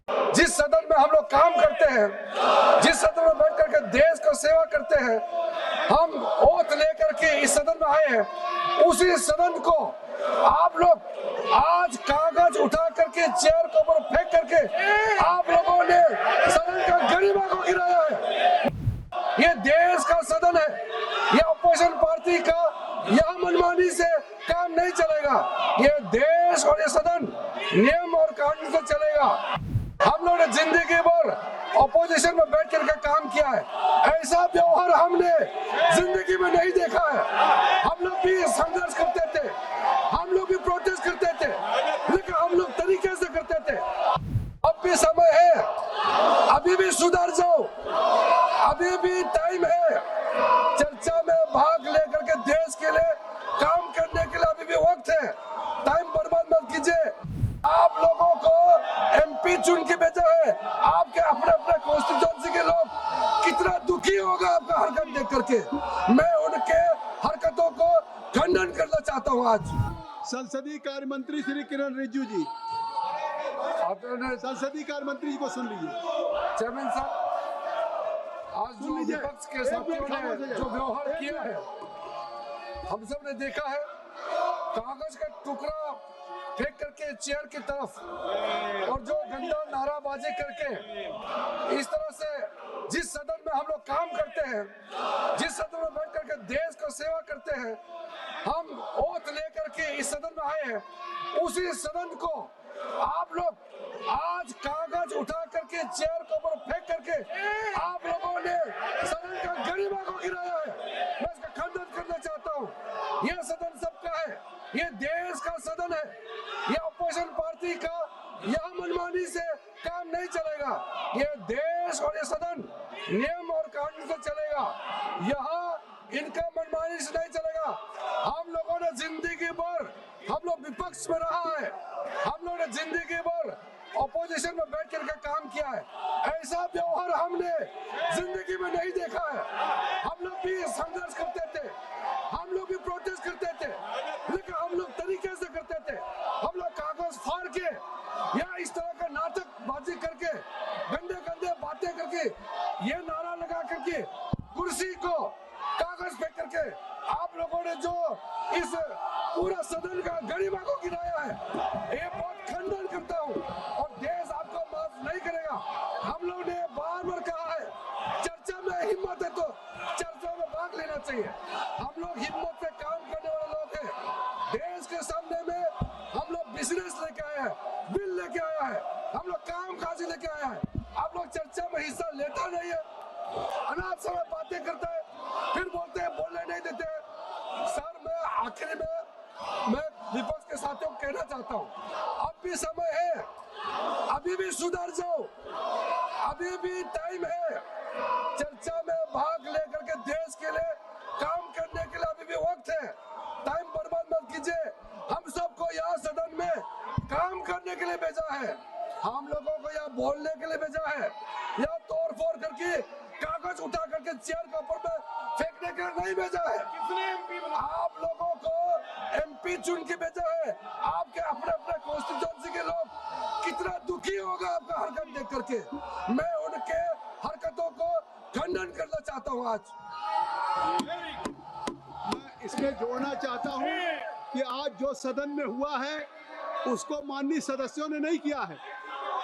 जिस सदन में हम लोग काम करते हैं, जिस सदन में बैठ करके देश को सेवा करते हैं, हम ओथ लेकर के इस सदन में आए हैं, उसी सदन को आप लोग आज कागज उठा करके चेयर के ऊपर फेंक करके आप लोगों ने सदन का गरिमा को गिराया है। ये देश का सदन है, ये अपोजिशन पार्टी का यह मनमानी से काम नहीं चलेगा। ये देश और ये सदन नियम और कानून से चलेगा। हम लोगों ने जिंदगी भर अपोजिशन में बैठ करके काम किया है, ऐसा व्यवहार हमने जिंदगी में नहीं देखा है। हम लोग भी संघर्ष करते थे, हम लोग भी प्रोटेस्ट करते थे, लेकिन हम लोग तरीके से करते थे। अब भी समय है, अभी भी सुधर जाओ, अभी भी टाइम है। चर्चा में भाग लेकर के देश के लिए काम करने के लिए अभी भी वक्त है। टाइम बर्बाद मत कीजिए। आप लोगों को एमपी चुन के भेजा है, आपके अपने अपने कॉन्स्टिट्यूएंसी के लोग कितना दुखी होगा आपका हरकत देख करके। मैं उनके हरकतों को खंडन करना चाहता हूँ। आज संसदीय कार्य मंत्री श्री किरण रिजिजू जी, संसदीय कार्य मंत्री जी को सुन लीजिए। चेयरमैन साहब, आज जो विपक्ष के साथियों ने जो व्यवहार किया है, हम सब ने देखा है। कागज का टुकड़ा फेंक करके चेयर की तरफ और जो गंदा नाराबाजी करके इस तरह से जिस सदन में हम लोग काम करते हैं, जिस सदन में बैठ करके देश को सेवा करते हैं, हम ओथ लेकर के इस सदन में आए हैं, उसी सदन को आप लोग आज कागज उठा करके चेयर के ऊपर फेंक करके आप लोगों ने सदन का गरिमा को गिराया है। मैं इसका खंडन करना चाहता हूँ। यह सदन सबका है, ये देश का सदन है, ये अपोजिशन पार्टी का यह मनमानी से काम नहीं चलेगा। ये देश और ये सदन नियम और कानून से चलेगा। यहाँ इनका मनमानी से नहीं चलेगा। हम लोगों ने जिंदगी भर, हम लोग विपक्ष में रहा है, हम लोगों ने जिंदगी भर अपोजिशन में बैठ करके काम किया है, ऐसा व्यवहार हमने जिंदगी में नहीं देखा है। हम लोग भी संघर्ष करते थे, हम लोग भी प्रोटेस्ट करते थे, लेकिन हम लोग तरीके से करते थे। हम लोग कागज फाड़ के या इस तरह का नाटकबाजी करके, गंदे गंदे बातें करके, ये नारा लगा करके, कुर्सी को कागज फेंक करके आप लोगों ने जो इस पूरा सदन का गरिमा को गिराया है, ये बहुत खंडन करता हूँ और देश आपको माफ नहीं करेगा। हम लोग ने बार बार कहा है, चर्चा में हिम्मत है तो चर्चा में भाग लेना चाहिए। हम लोग हिम्मत से काम करने वाले लोग हैं। देश के सामने में हम लोग बिजनेस लेके आए हैं, बिल लेके आया है, हम लोग काम काजी लेके आया है। आप लोग चर्चा में हिस्सा लेता नहीं है, अनाप शनाप बातें करता है, फिर बोलते हैं बोलने नहीं देते हैं। सर, मैं आखिरी में मैं विपक्ष के साथियों को कहना चाहता हूँ, अब भी समय है, अभी भी सुधर जाओ, अभी भी टाइम है। चर्चा में भाग लेकर के देश के लिए काम करने के लिए अभी भी वक्त है। टाइम बर्बाद मत कीजिए। हम सबको यहाँ सदन में काम करने के लिए भेजा है, हम लोगों को यहाँ बोलने के लिए भेजा है, यहाँ तोड़ फोड़ करके कागज उठा करके चेयर के ऊपर में फेंकने के लिए नहीं भेजा है। आप लोगों को एमपी चुन के भेजा है, आपके अपने अपने कॉन्स्टिट्यूएंसी के लोग कितना दुखी होगा आपका हरकत देख करके। मैं उनके हरकतों को खंडन करना चाहता हूँ। आज मैं इसमें जोड़ना चाहता हूं कि आज जो सदन में हुआ है उसको माननीय सदस्यों ने नहीं किया है।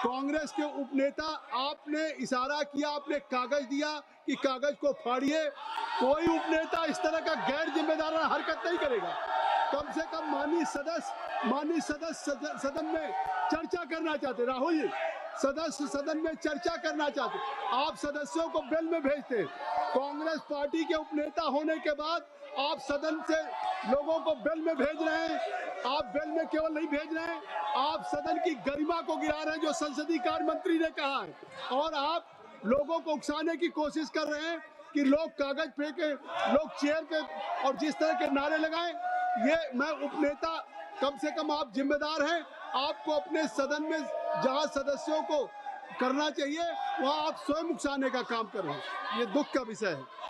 कांग्रेस के उपनेता, आपने इशारा किया, आपने कागज दिया कि कागज को फाड़िए। कोई उपनेता इस तरह का गैर जिम्मेदाराना हरकत नहीं करेगा। कम से कम माननीय सदस्य सदन में चर्चा करना चाहते, राहुल जी सदस्य सदन में चर्चा करना चाहते, आप सदस्यों को बेल में भेजते। कांग्रेस पार्टी के उपनेता होने के बाद आप सदन से लोगों को बेल में भेज रहे हैं। आप बेल में केवल नहीं भेज रहे हैं, आप सदन की गरिमा को गिरा रहे हैं, जो संसदीय कार्य मंत्री ने कहा है। और आप लोगों को उकसाने की कोशिश कर रहे हैं कि लोग कागज फेंके, लोग चेयर पे और जिस तरह के नारे लगाएं। ये मैं उपनेता, कम से कम आप जिम्मेदार हैं, आपको अपने सदन में जहां सदस्यों को करना चाहिए वहां आप स्वयं उकसाने का काम कर रहे हैं। ये दुख का विषय है।